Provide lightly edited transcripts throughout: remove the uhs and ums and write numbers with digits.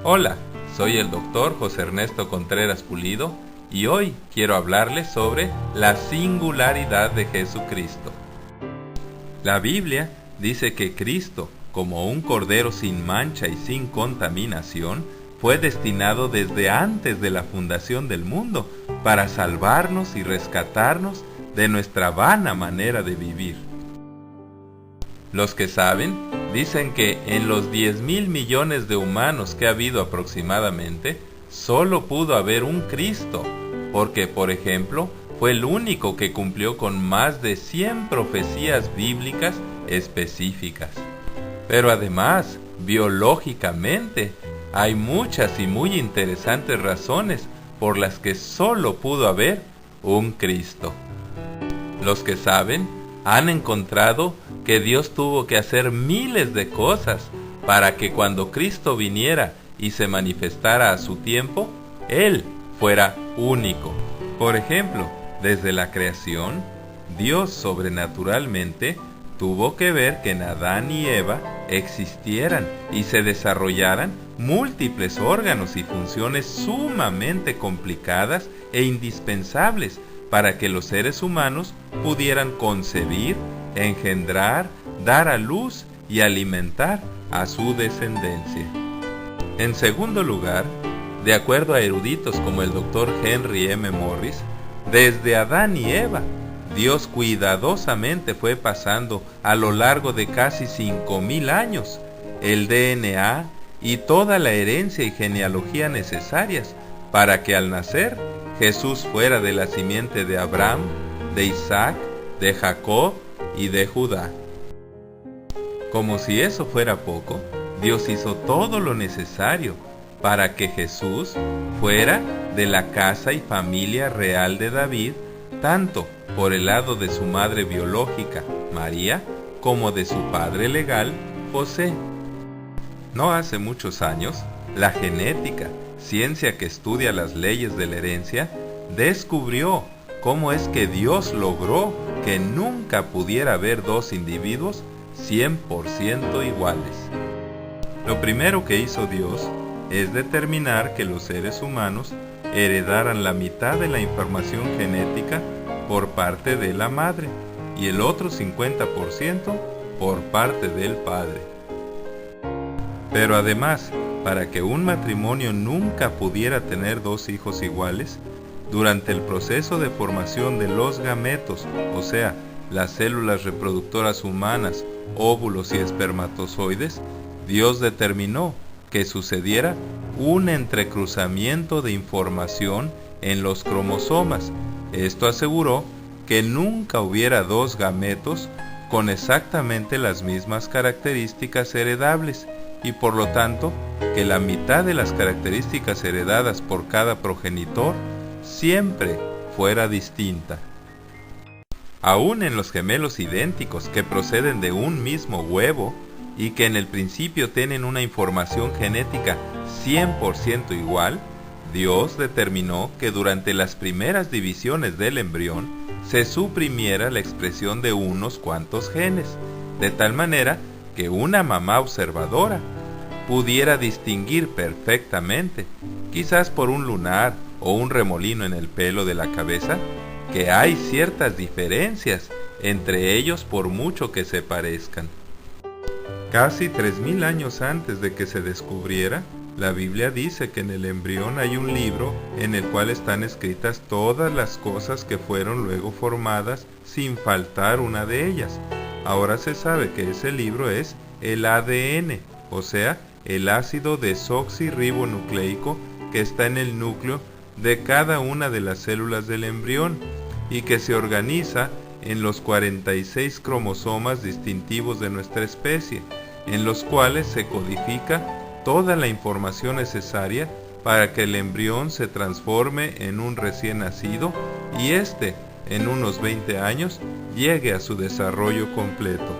Hola, soy el doctor José Ernesto Contreras Pulido y hoy quiero hablarles sobre la singularidad de Jesucristo. La Biblia dice que Cristo, como un cordero sin mancha y sin contaminación, fue destinado desde antes de la fundación del mundo para salvarnos y rescatarnos de nuestra vana manera de vivir. Los que saben dicen que en los 10.000 millones de humanos que ha habido aproximadamente, solo pudo haber un Cristo, porque, por ejemplo, fue el único que cumplió con más de 100 profecías bíblicas específicas. Pero además, biológicamente, hay muchas y muy interesantes razones por las que solo pudo haber un Cristo. Los que saben han encontrado que Dios tuvo que hacer miles de cosas para que cuando Cristo viniera y se manifestara a su tiempo, Él fuera único. Por ejemplo, desde la creación, Dios sobrenaturalmente tuvo que ver que en Adán y Eva existieran y se desarrollaran múltiples órganos y funciones sumamente complicadas e indispensables para que los seres humanos pudieran concebir, engendrar, dar a luz y alimentar a su descendencia. En segundo lugar, de acuerdo a eruditos como el Dr. Henry M. Morris, desde Adán y Eva, Dios cuidadosamente fue pasando a lo largo de casi 5.000 años el DNA y toda la herencia y genealogía necesarias para que al nacer Jesús fuera de la simiente de Abraham, de Isaac, de Jacob y de Judá. Como si eso fuera poco, Dios hizo todo lo necesario para que Jesús fuera de la casa y familia real de David, tanto por el lado de su madre biológica, María, como de su padre legal, José. No hace muchos años, la genética, ciencia que estudia las leyes de la herencia, descubrió cómo es que Dios logró que nunca pudiera haber dos individuos 100% iguales. Lo primero que hizo Dios es determinar que los seres humanos heredaran la mitad de la información genética por parte de la madre y el otro 50% por parte del padre. Pero además, para que un matrimonio nunca pudiera tener dos hijos iguales, durante el proceso de formación de los gametos, o sea, las células reproductoras humanas, óvulos y espermatozoides, Dios determinó que sucediera un entrecruzamiento de información en los cromosomas. Esto aseguró que nunca hubiera dos gametos con exactamente las mismas características heredables y por lo tanto que la mitad de las características heredadas por cada progenitor siempre fuera distinta. Aún en los gemelos idénticos que proceden de un mismo huevo y que en el principio tienen una información genética 100% igual, Dios determinó que durante las primeras divisiones del embrión se suprimiera la expresión de unos cuantos genes, de tal manera que una mamá observadora pudiera distinguir perfectamente, quizás por un lunar o un remolino en el pelo de la cabeza, que hay ciertas diferencias entre ellos por mucho que se parezcan. Casi 3.000 años antes de que se descubriera, la Biblia dice que en el embrión hay un libro en el cual están escritas todas las cosas que fueron luego formadas sin faltar una de ellas. Ahora se sabe que ese libro es el ADN, o sea, el ácido desoxirribonucleico que está en el núcleo de cada una de las células del embrión y que se organiza en los 46 cromosomas distintivos de nuestra especie, en los cuales se codifica toda la información necesaria para que el embrión se transforme en un recién nacido y éste, en unos 20 años, llegue a su desarrollo completo.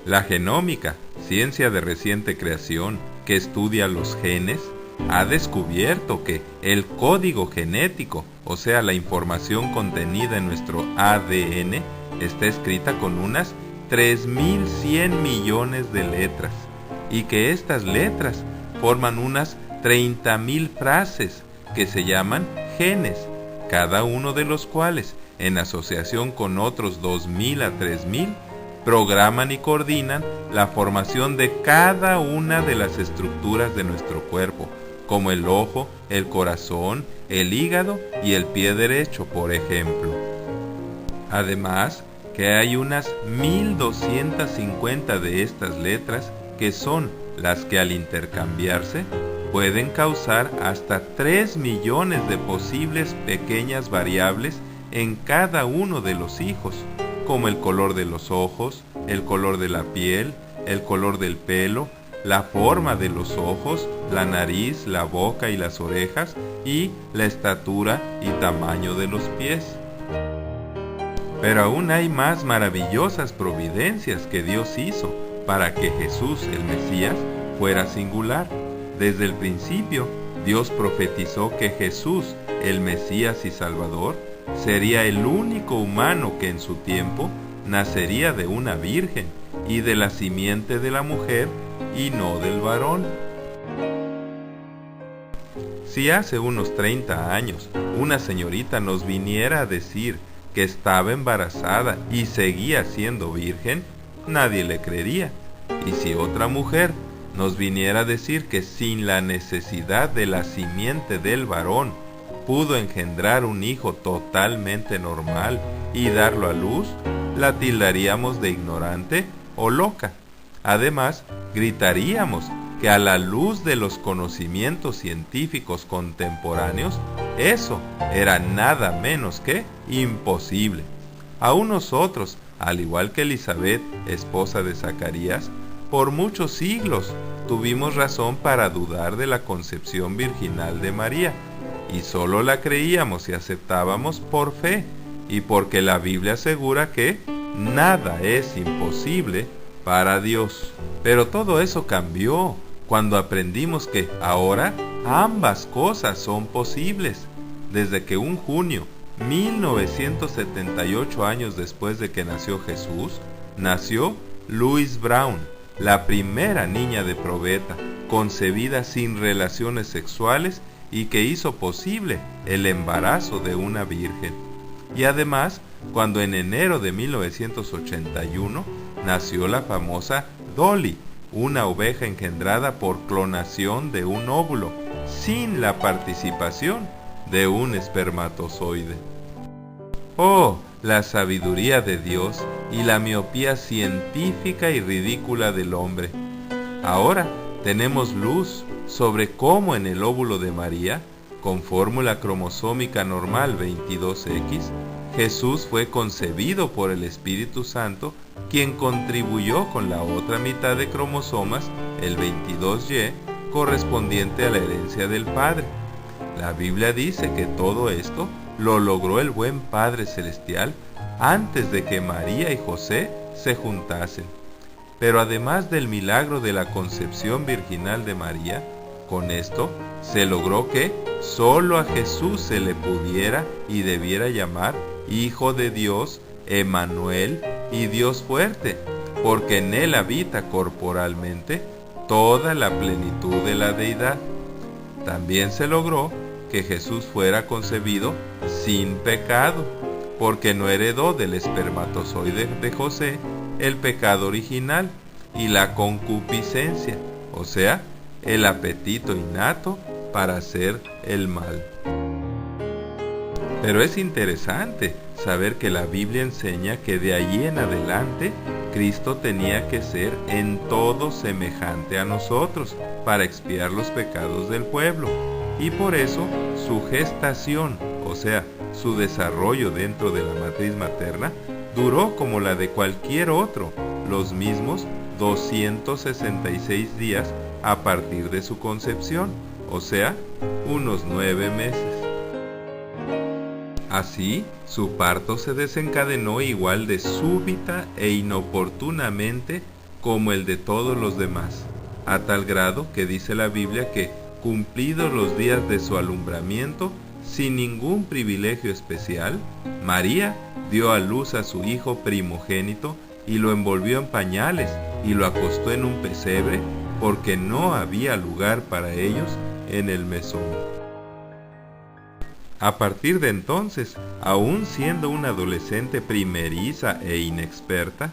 La genómica, ciencia de reciente creación que estudia los genes, ha descubierto que el código genético, o sea, la información contenida en nuestro ADN, está escrita con unas 3.100 millones de letras, y que estas letras forman unas 30,000 frases que se llaman genes, cada uno de los cuales, en asociación con otros 2,000 a 3,000, programan y coordinan la formación de cada una de las estructuras de nuestro cuerpo, como el ojo, el corazón, el hígado y el pie derecho, por ejemplo. Además, que hay unas 1,250 de estas letras que son las que al intercambiarse pueden causar hasta 3 millones de posibles pequeñas variables en cada uno de los hijos, como el color de los ojos, el color de la piel, el color del pelo, la forma de los ojos, la nariz, la boca y las orejas, y la estatura y tamaño de los pies. Pero aún hay más maravillosas providencias que Dios hizo para que Jesús, el Mesías, fuera singular. Desde el principio, Dios profetizó que Jesús, el Mesías y Salvador, sería el único humano que en su tiempo nacería de una virgen y de la simiente de la mujer y no del varón. Si hace unos 30 años una señorita nos viniera a decir que estaba embarazada y seguía siendo virgen, nadie le creería. Y si otra mujer nos viniera a decir que sin la necesidad de la simiente del varón pudo engendrar un hijo totalmente normal y darlo a luz, la tildaríamos de ignorante o loca. Además, gritaríamos que a la luz de los conocimientos científicos contemporáneos, eso era nada menos que imposible. Aún nosotros, al igual que Elizabeth, esposa de Zacarías, por muchos siglos tuvimos razón para dudar de la concepción virginal de María, y solo la creíamos y aceptábamos por fe, y porque la Biblia asegura que nada es imposible para Dios. Pero todo eso cambió cuando aprendimos que ahora ambas cosas son posibles, desde que un junio 1978 años después de que nació Jesús, nació Louise Brown, la primera niña de probeta, concebida sin relaciones sexuales y que hizo posible el embarazo de una virgen. Y además, cuando en enero de 1981 nació la famosa Dolly, una oveja engendrada por clonación de un óvulo, sin la participación de un espermatozoide. ¡Oh, la sabiduría de Dios y la miopía científica y ridícula del hombre! Ahora tenemos luz sobre cómo en el óvulo de María, con fórmula cromosómica normal 22X, Jesús fue concebido por el Espíritu Santo, quien contribuyó con la otra mitad de cromosomas, el 22Y, correspondiente a la herencia del Padre. La Biblia dice que todo esto lo logró el buen Padre Celestial antes de que María y José se juntasen. Pero además del milagro de la concepción virginal de María, con esto se logró que solo a Jesús se le pudiera y debiera llamar Hijo de Dios, Emmanuel y Dios fuerte, porque en él habita corporalmente toda la plenitud de la deidad. También se logró que Jesús fuera concebido sin pecado, porque no heredó del espermatozoide de José el pecado original y la concupiscencia, o sea, el apetito innato para hacer el mal. Pero es interesante saber que la Biblia enseña que de allí en adelante Cristo tenía que ser en todo semejante a nosotros para expiar los pecados del pueblo, y por eso su gestación, o sea, su desarrollo dentro de la matriz materna, duró como la de cualquier otro, los mismos 266 días a partir de su concepción, o sea, unos 9 meses. Así, su parto se desencadenó igual de súbita e inoportunamente como el de todos los demás, a tal grado que dice la Biblia que, cumplidos los días de su alumbramiento, sin ningún privilegio especial, María dio a luz a su hijo primogénito y lo envolvió en pañales y lo acostó en un pesebre porque no había lugar para ellos en el mesón. A partir de entonces, aún siendo una adolescente primeriza e inexperta,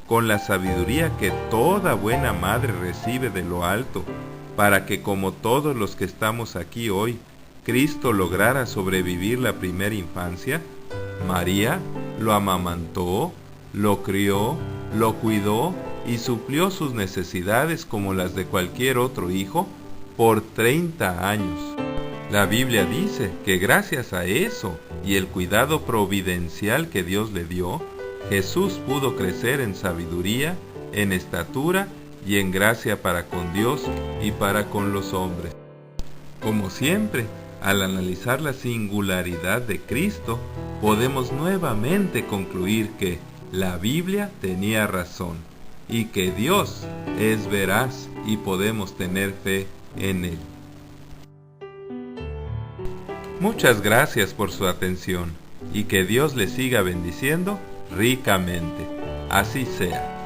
con la sabiduría que toda buena madre recibe de lo alto, para que como todos los que estamos aquí hoy, Cristo lograra sobrevivir la primera infancia, María lo amamantó, lo crió, lo cuidó y suplió sus necesidades como las de cualquier otro hijo por 30 años. La Biblia dice que gracias a eso y el cuidado providencial que Dios le dio, Jesús pudo crecer en sabiduría, en estatura y en gracia para con Dios y para con los hombres. Como siempre, al analizar la singularidad de Cristo, podemos nuevamente concluir que la Biblia tenía razón y que Dios es veraz y podemos tener fe en Él. Muchas gracias por su atención y que Dios le siga bendiciendo ricamente. Así sea.